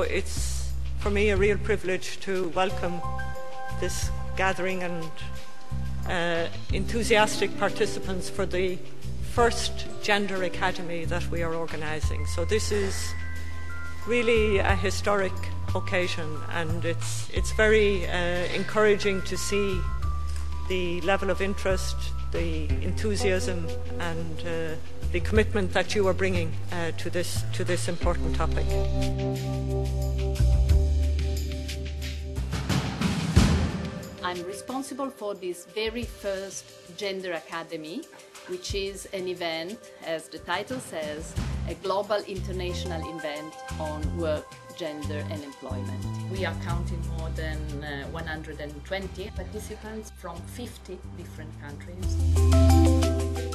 it's for me a real privilege to welcome this gathering and enthusiastic participants for the first Gender Academy that we are organising. So this is really a historic occasion, and it's very encouraging to see the level of interest, the enthusiasm and the commitment that you are bringing to this important topic. I'm responsible for this very first Gender Academy, which is an event, as the title says, a global international event on work, gender and employment. We are counting more than 120 participants from 50 different countries.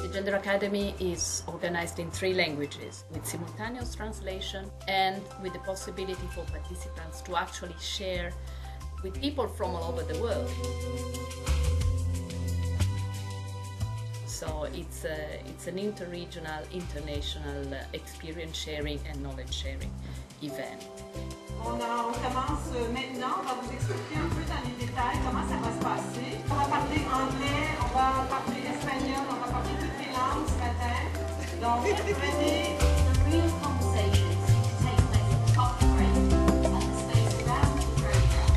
The Gender Academy is organized in 3 languages, with simultaneous translation and with the possibility for participants to actually share with people from all over the world. So it's an interregional, international experience sharing and knowledge sharing event. On commence maintenant, on va vous expliquer un peu dans les détails comment ça va se passer. On va parler anglais, on va parler espagnol, on va parler toutes les langues ce matin. Donc venez. The real conversations take place at the coffee break and the space around the program.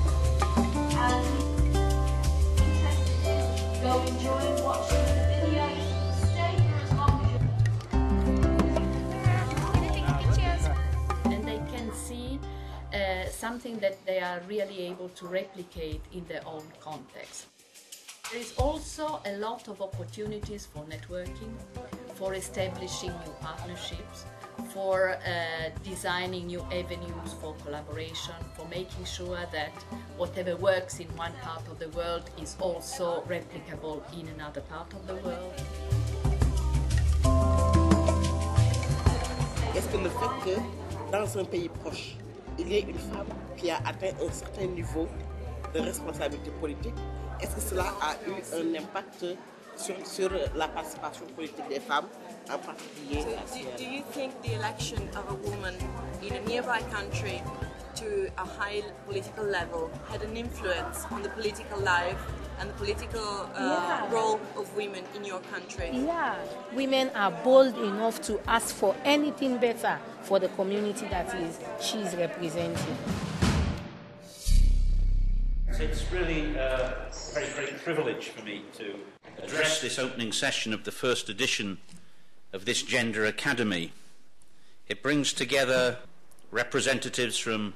And interested in, go enjoy and watch some of the videos. Stay for as long as and they can see something that they are really able to replicate in their own context. There is also a lot of opportunities for networking, for establishing new partnerships, for designing new avenues for collaboration, for making sure that whatever works in one part of the world is also replicable in another part of the world. Est-ce que le fait que dans un pays proche, il y ait une femme qui a atteint un certain niveau de responsabilité politique, est-ce que cela a eu un impact sur la participation politique des femmes, en particulier à Sierra? Do you think the election of a woman in a nearby country to a high political level had an influence on the political life and the political role of women in your country? Yeah, women are bold enough to ask for anything better for the community that she is representing. It's really a very great privilege for me to address this opening session of the first edition of this Gender Academy. It brings together representatives from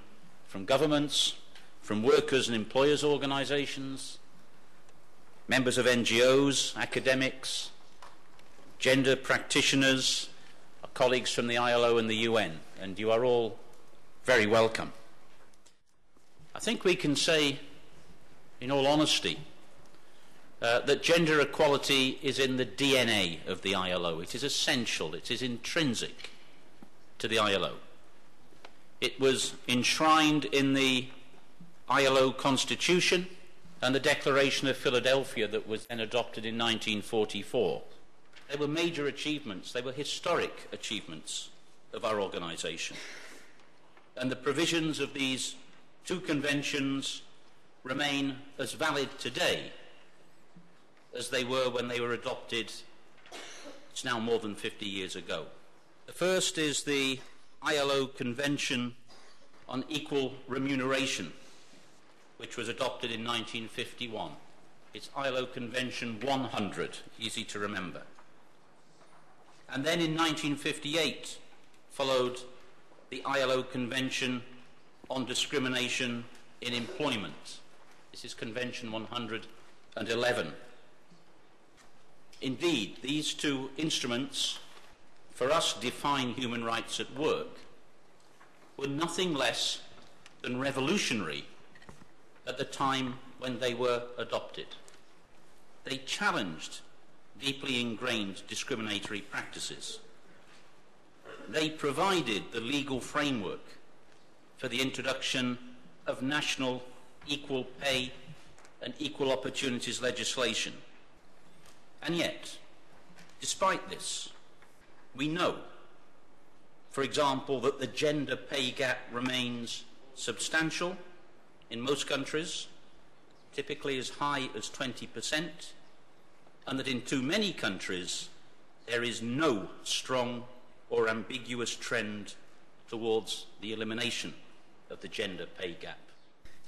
governments, from workers and employers' organisations, members of NGOs, academics, gender practitioners, our colleagues from the ILO and the UN, and you are all very welcome. I think we can say, in all honesty, that gender equality is in the DNA of the ILO. It is essential, it is intrinsic to the ILO. It was enshrined in the ILO Constitution and the Declaration of Philadelphia that was then adopted in 1944. They were major achievements, they were historic achievements of our organisation. And the provisions of these 2 conventions remain as valid today as they were when they were adopted, it's now more than 50 years ago. The first is the ILO Convention on Equal Remuneration, which was adopted in 1951. It's ILO Convention 100, easy to remember. And then in 1958 followed the ILO Convention on Discrimination in Employment. This is Convention 111. Indeed, these 2 instruments, for us, define human rights at work, were nothing less than revolutionary at the time when they were adopted. They challenged deeply ingrained discriminatory practices. They provided the legal framework for the introduction of national equal pay and equal opportunities legislation. And yet, despite this, we know, for example, that the gender pay gap remains substantial in most countries, typically as high as 20%, and that in too many countries there is no strong or ambiguous trend towards the elimination of the gender pay gap.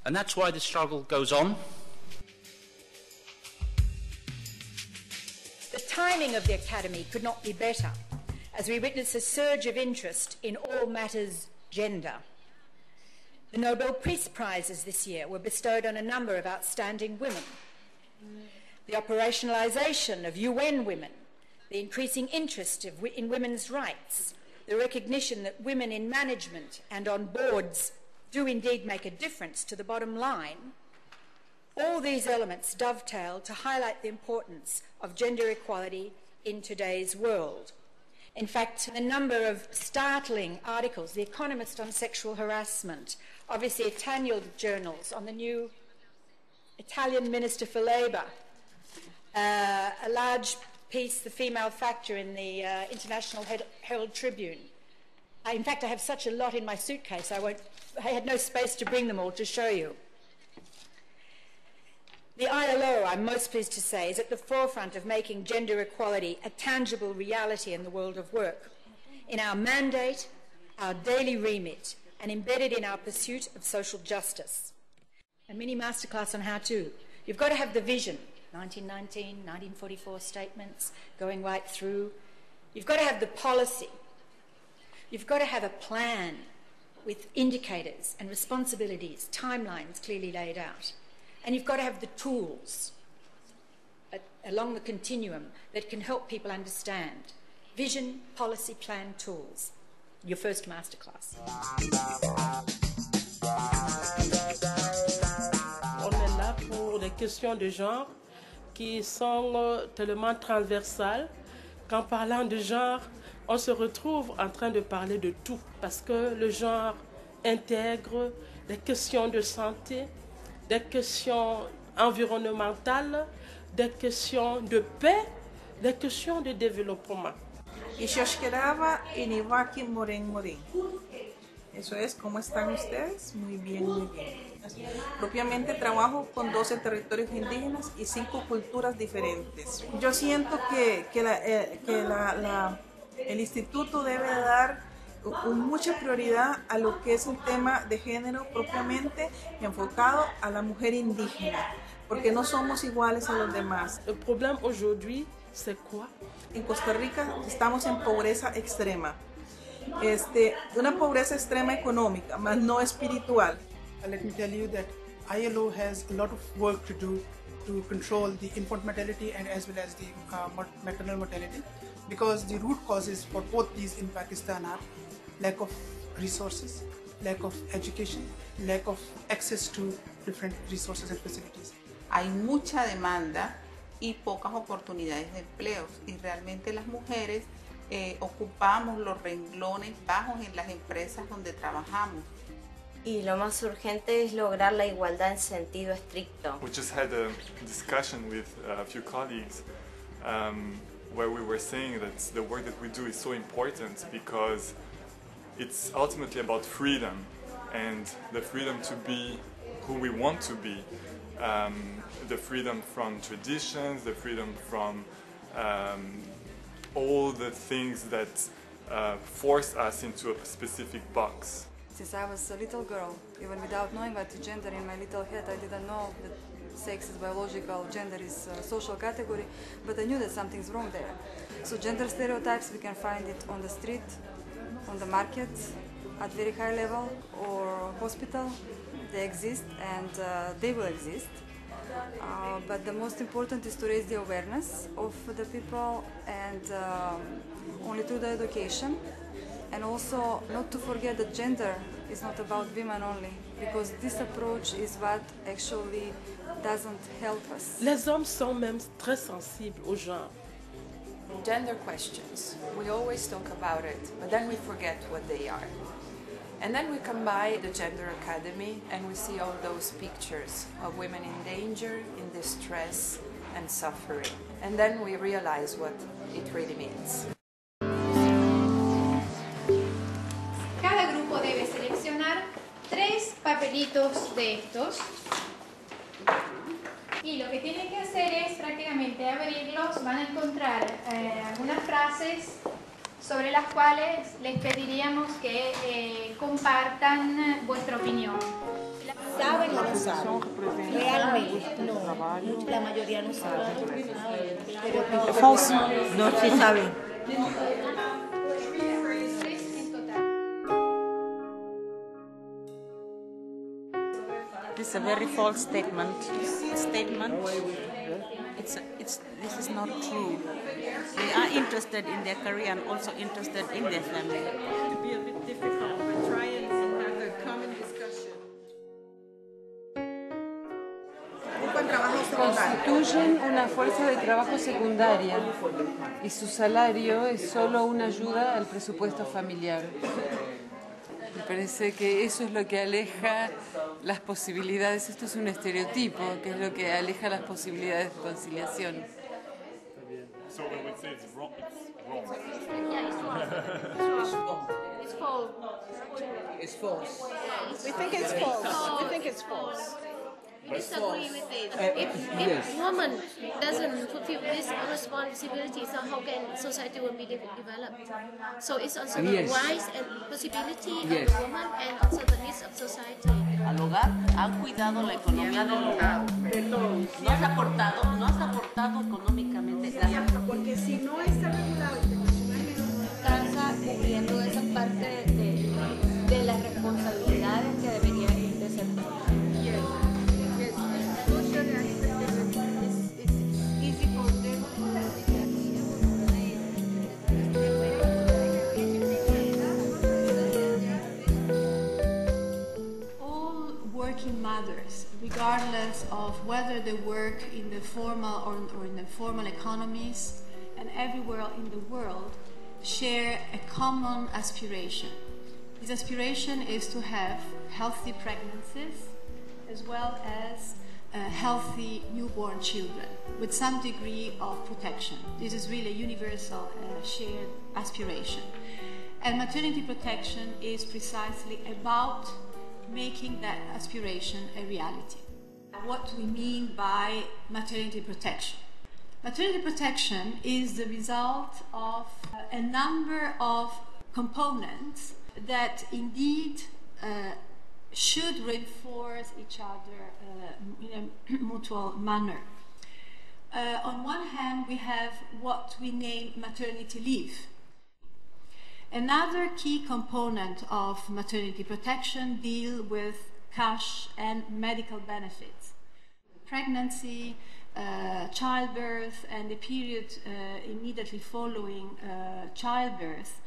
And that's why the struggle goes on. The timing of the Academy could not be better, as we witness a surge of interest in all matters gender. The Nobel Peace Prizes this year were bestowed on a number of outstanding women. The operationalisation of UN Women, the increasing interest in women's rights, the recognition that women in management and on boards do indeed make a difference to the bottom line, all these elements dovetail to highlight the importance of gender equality in today's world. In fact, a number of startling articles, The Economist on sexual harassment, obviously Italian journals on the new Italian Minister for Labour, a large piece, The Female Factor, in the International Herald Tribune. In fact, I have such a lot in my suitcase, I had no space to bring them all to show you. The ILO, I'm most pleased to say, is at the forefront of making gender equality a tangible reality in the world of work, in our mandate, our daily remit, and embedded in our pursuit of social justice. A mini masterclass on how to. You've got to have the vision, 1919, 1944 statements, going right through. You've got to have the policy. You've got to have a plan with indicators and responsibilities, timelines clearly laid out. And you've got to have the tools along the continuum that can help people understand. Vision, policy, plan, tools. Your first masterclass. On est là pour des questions de genre qui sont tellement transversales qu'en parlant de genre, on se retrouve en train de parler de tout parce que le genre intègre des questions de santé, des questions environnementales, des questions de paix, des questions de développement. Y yo quedaba en Iwaki Moren. Eso es, ¿cómo están ustedes? Muy bien, muy bien. Propiamente trabajo con 12 territorios indígenas y 5 culturas diferentes. Yo siento que el instituto debe dar mucha prioridad a lo que es el tema de género propiamente enfocado a la mujer indígena, porque no somos iguales a los demás. El problema aujourd'hui, c'est quoi? En Costa Rica estamos en pobreza extrema, una pobreza extrema económica, más no espiritual. Let me tell you that ILO has a lot of work to do to control the infant mortality and as well as the maternal mortality, because the root causes for both these in Pakistan are lack of resources, lack of education, lack of access to different resources and facilities. Hay mucha demanda y pocas oportunidades de empleos y realmente las mujeres ocupamos los renglones bajos en las empresas donde trabajamos. Y lo más urgente es lograr la igualdad en sentido estricto. We just had a discussion with a few colleagues where we were saying that the work that we do is so important because it's ultimately about freedom and the freedom to be who we want to be, the freedom from traditions, the freedom from all the things that force us into a specific box. Since I was a little girl, even without knowing what gender in my little head, I didn't know that sex is biological, gender is a social category, but I knew that something's wrong there. So gender stereotypes, we can find it on the street, on the market, at very high level, or hospital. They exist and they will exist. But the most important is to raise the awareness of the people and only through the education. And also not to forget that gender is not about women only, because this approach is what actually doesn't help us. Les hommes sont même très sensibles au genre. Gender questions, we always talk about it, but then we forget what they are. And then we come by the Gender Academy and we see all those pictures of women in danger, in distress and suffering. And then we realize what it really means. Cada grupo debe seleccionar 3 papelitos de estos. Y lo que tienen que hacer es prácticamente abrirlos, van a encontrar algunas frases sobre las cuales les pediríamos que compartan vuestra opinión. ¿Saben o no saben? Realmente, no. La mayoría no sabe. False. No se sabe. This is a very false statement. This is not true. They are interested in their career and also interested in their family. It could be a bit difficult, but try and have a common discussion. Constituyen una fuerza de trabajo secundaria y su salario es solo una ayuda al presupuesto familiar. Me parece que eso es lo que aleja las posibilidades, esto es un estereotipo, que es lo que aleja las posibilidades de conciliación. So we would say it's wrong. Yeah, it's wrong. It's false. It's false. We think it's false. We think it's false. We disagree with it. If woman doesn't fulfill this responsibility, so how can society will be developed? So it's also the rights and possibility of the woman and also the needs of society. Al hogar han cuidado la economía del hogar. No has aportado económicamente. Porque si no está regulado Casa cubriendo esa parte de las responsabilidades que deberían de ser. All working mothers, regardless of whether they work in the formal or in the informal economies and everywhere in the world, share a common aspiration. This aspiration is to have healthy pregnancies as well as healthy newborn children with some degree of protection. This is really a universal shared aspiration. And maternity protection is precisely about making that aspiration a reality. What we mean by maternity protection. Maternity protection is the result of a number of components that indeed should reinforce each other in a mutual manner. On one hand, we have what we name maternity leave. Another key component of maternity protection deals with cash and medical benefits. Pregnancy, childbirth, and the period immediately following childbirth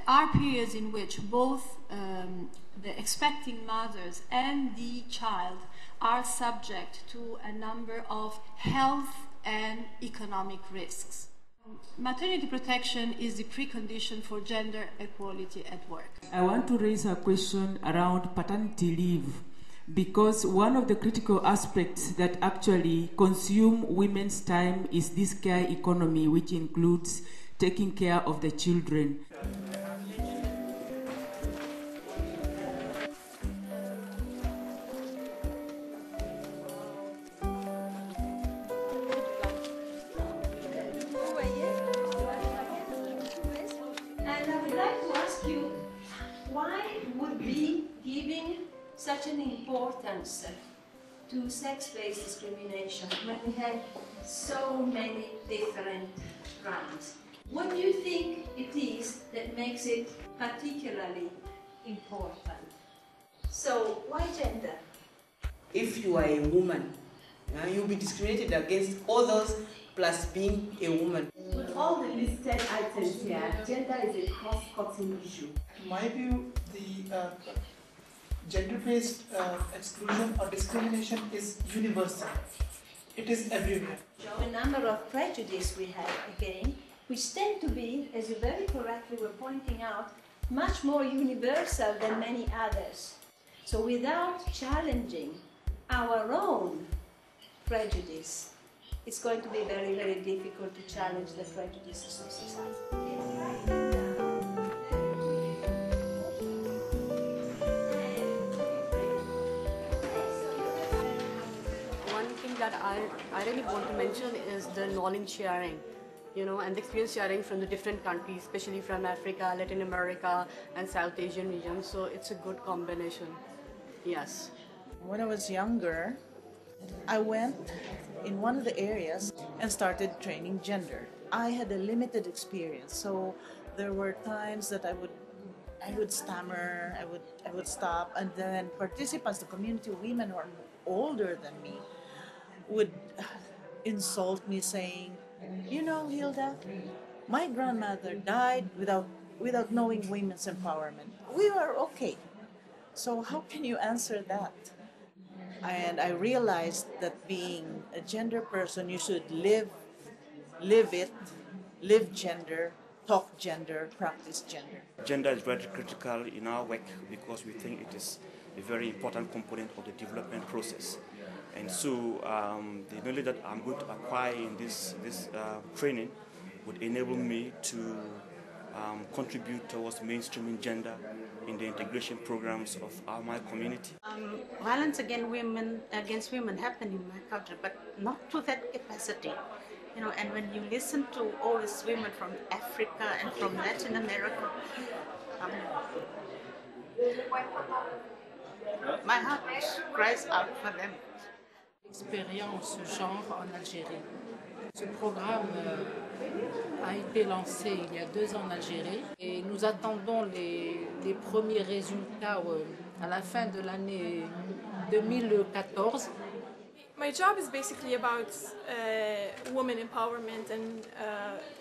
are periods in which both the expecting mothers and the child are subject to a number of health and economic risks. Maternity protection is the precondition for gender equality at work. I want to raise a question around paternity leave, because one of the critical aspects that actually consume women's time is this care economy, which includes taking care of the children. And I would like to ask you, why would be giving such an importance to sex-based discrimination when we have so many different grounds? What do you think it is that makes it particularly important? So, why gender? If you are a woman, you'll be discriminated against others plus being a woman. With all the listed items here, gender is a cross-cutting issue. In my view, the gender-based exclusion or discrimination is universal. It is everywhere. A number of prejudices we have again, which tend to be, as you very correctly were pointing out, much more universal than many others. So without challenging our own prejudice, it's going to be very, very difficult to challenge the prejudices of society. that I really want to mention is the knowledge sharing, and the experience sharing from the different countries, especially from Africa, Latin America, and South Asian regions. So it's a good combination. Yes. When I was younger, I went in one of the areas and started training gender. I had a limited experience, so there were times that I would stammer, I would stop, and then participants, the community women who are older than me, would insult me saying, Hilda, my grandmother died without knowing women's empowerment. We were okay. So how can you answer that? And I realized that being a gender person, you should live it, live gender, talk gender, practice gender. Gender is very critical in our work because we think it is a very important component of the development process. And so the knowledge that I'm going to acquire in this training would enable me to contribute towards mainstreaming gender in the integration programs of my community. Violence against women happen in my country, but not to that capacity. And when you listen to all these women from Africa and from Latin America, my heart cries out for them. Expérience genre en Algérie. Ce programme a été lancé il y a 2 ans en Algérie et nous attendons les premiers résultats à la fin de l'année 2014. My job is basically about women empowerment and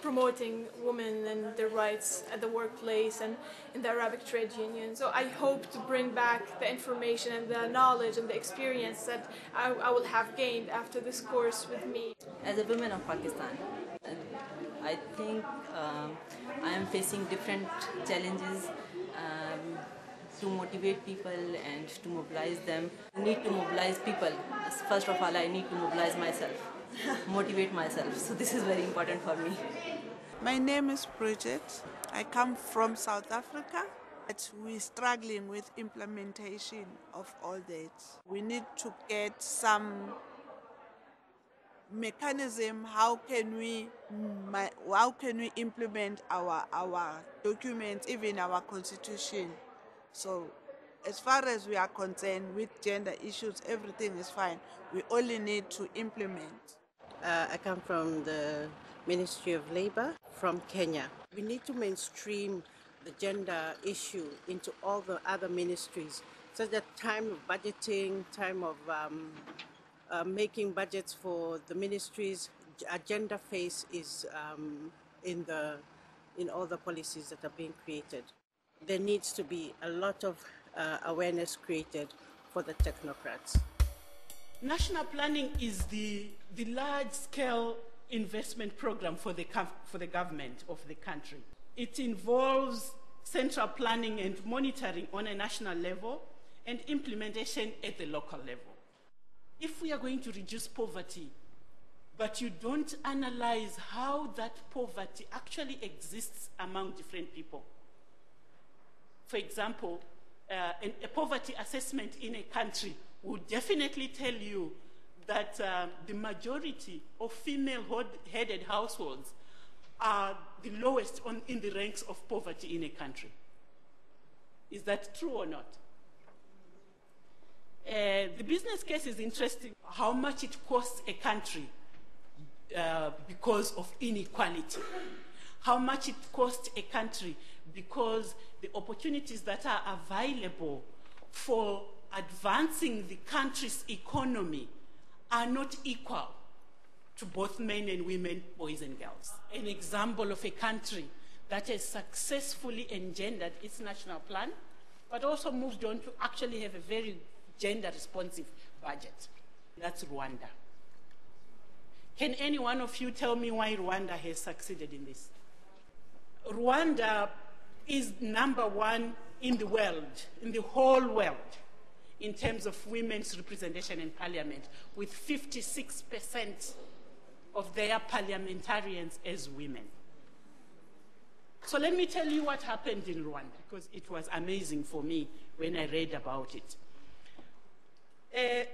promoting women and their rights at the workplace and in the Arabic trade union. So I hope to bring back the information and the knowledge and the experience that I will have gained after this course with me. As a woman of Pakistan, I think I am facing different challenges to motivate people and to mobilize them. I need to mobilize people. First of all, I need to mobilize myself, motivate myself. So this is very important for me. My name is Bridget. I come from South Africa. We're struggling with implementation of all that. We need to get some mechanism. How can we implement our documents, even our constitution? So as far as we are concerned with gender issues, everything is fine. We only need to implement. I come from the Ministry of Labor from Kenya. We need to mainstream the gender issue into all the other ministries so that time of budgeting, time of making budgets for the ministries, a gender face is in all the policies that are being created. There needs to be a lot of awareness created for the technocrats. National planning is the large-scale investment program for the government of the country. It involves central planning and monitoring on a national level and implementation at the local level. If we are going to reduce poverty, but you don't analyze how that poverty actually exists among different people. For example, a poverty assessment in a country would definitely tell you that the majority of female-headed households are the lowest in the ranks of poverty in a country. Is that true or not? The business case is interesting, how much it costs a country because of inequality. How much it costs a country because the opportunities that are available for advancing the country's economy are not equal to both men and women, boys and girls. An example of a country that has successfully engendered its national plan, but also moved on to actually have a very gender-responsive budget. That's Rwanda. Can any one of you tell me why Rwanda has succeeded in this? Rwanda is #1 in the world, in the whole world, in terms of women's representation in parliament, with 56% of their parliamentarians as women. So let me tell you what happened in Rwanda, because it was amazing for me when I read about it.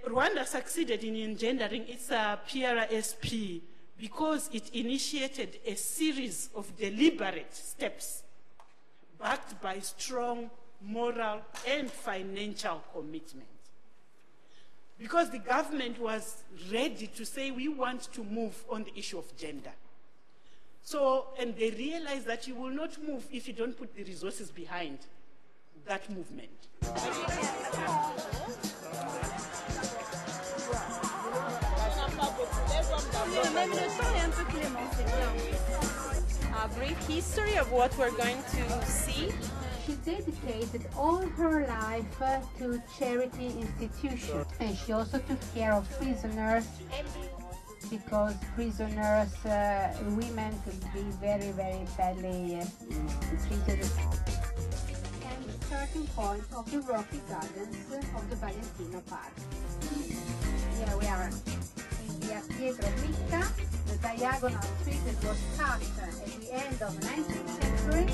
Rwanda succeeded in engendering its PRSP because it initiated a series of deliberate steps backed by strong moral and financial commitment. Because the government was ready to say we want to move on the issue of gender. So, and they realized that you will not move if you don't put the resources behind that movement. A brief history of what we're going to see. She dedicated all her life to charity institutions, and she also took care of prisoners, because prisoners, women could be very, very badly treated. And the starting point of the Rocky Gardens of the Valentino Park. Here we are in the Pietro Ricca, the diagonal street that was cut at the end of the 19th century.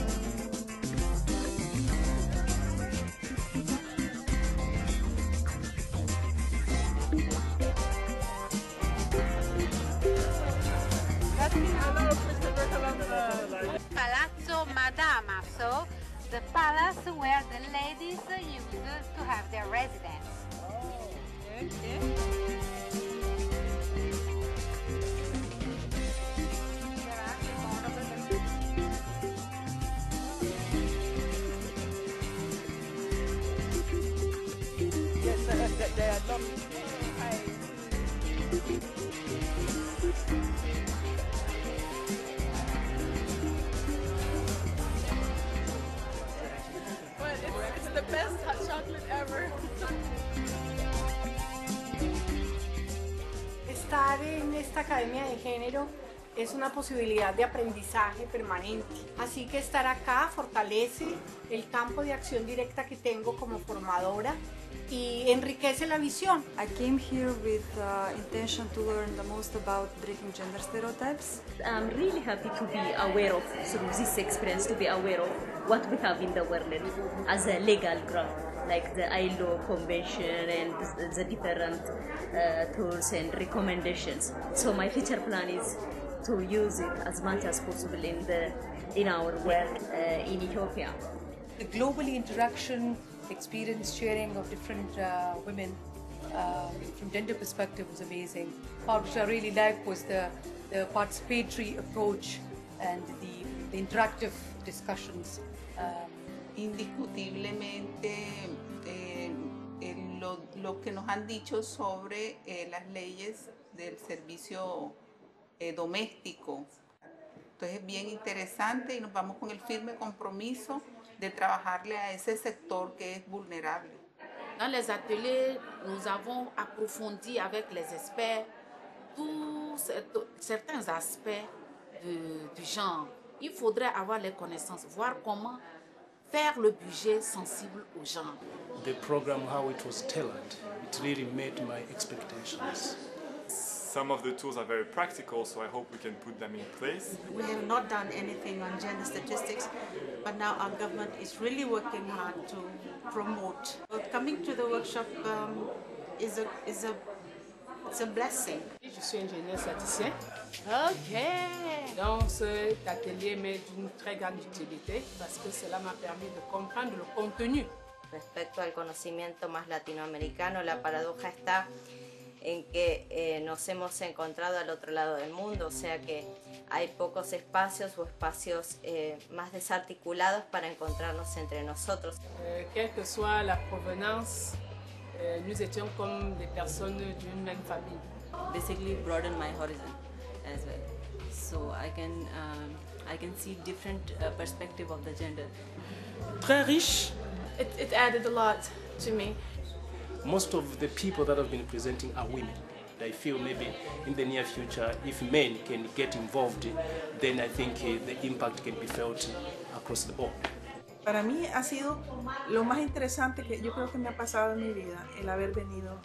Palazzo Madama, so the palace where the ladies used to have their residence. Yes, they are not. It's the best hot chocolate ever. Estar en esta academia de género es una posibilidad de aprendizaje permanente. Así que estar acá fortalece el campo de acción directa que tengo como formadora y enriquece la visión. I came here with intention to learn the most about breaking gender stereotypes. I'm really happy to be aware of, through this experience, to be aware of what we have in the world as a legal ground, like the Ilo Convention and the different tools and recommendations. So my future plan is to use it as much as possible in our work in Ethiopia. The global interaction, experience sharing of different women from gender perspective was amazing. Part which I really liked was the participatory approach and the interactive discussions. Indiscutiblemente lo que nos han dicho sobre las leyes del servicio doméstico. Entonces es bien interesante y nos vamos con el firme compromiso de trabajarle a ese sector que es vulnerable. Dans les ateliers, nous avons approfondi avec les experts certains aspects du genre. Il faudrait avoir les connaissances, voir comment faire le budget sensible au genre. The program, how it was tailored, it really met my expectations. Some of the tools are very practical, so I hope we can put them in place. We have not done anything on gender statistics, but now our government is really working hard to promote. Coming to the workshop is a blessing. Je suis ingénieur statisticien. Ok. Donc cet atelier m'est d'une très grande utilité parce que cela m'a permis de comprendre le contenu. Respecto al conocimiento más latinoamericano, la paradoja está en que nos hemos encontrado al otro lado del mundo, o sea que hay pocos espacios o espacios más desarticulados para encontrarnos entre nosotros. Quelle que soit la provenance, nous étions comme des personnes d'une même famille. Basically broaden my horizon as well, so I can see different perspective of the gender. Très riche. It added a lot to me. Most of the people that have been presenting are women. I feel maybe in the near future, if men can get involved, then I think the impact can be felt across the board. Para mí ha sido lo más interesante que yo creo que me ha pasado en mi vida, el haber venido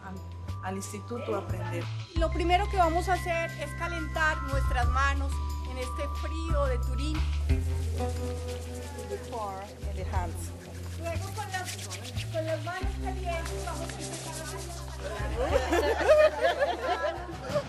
al instituto a aprender. Lo primero que vamos a hacer es calentar nuestras manos en este frío de Turín. Before in the hands. Luego con las manos calientes vamos a empezar a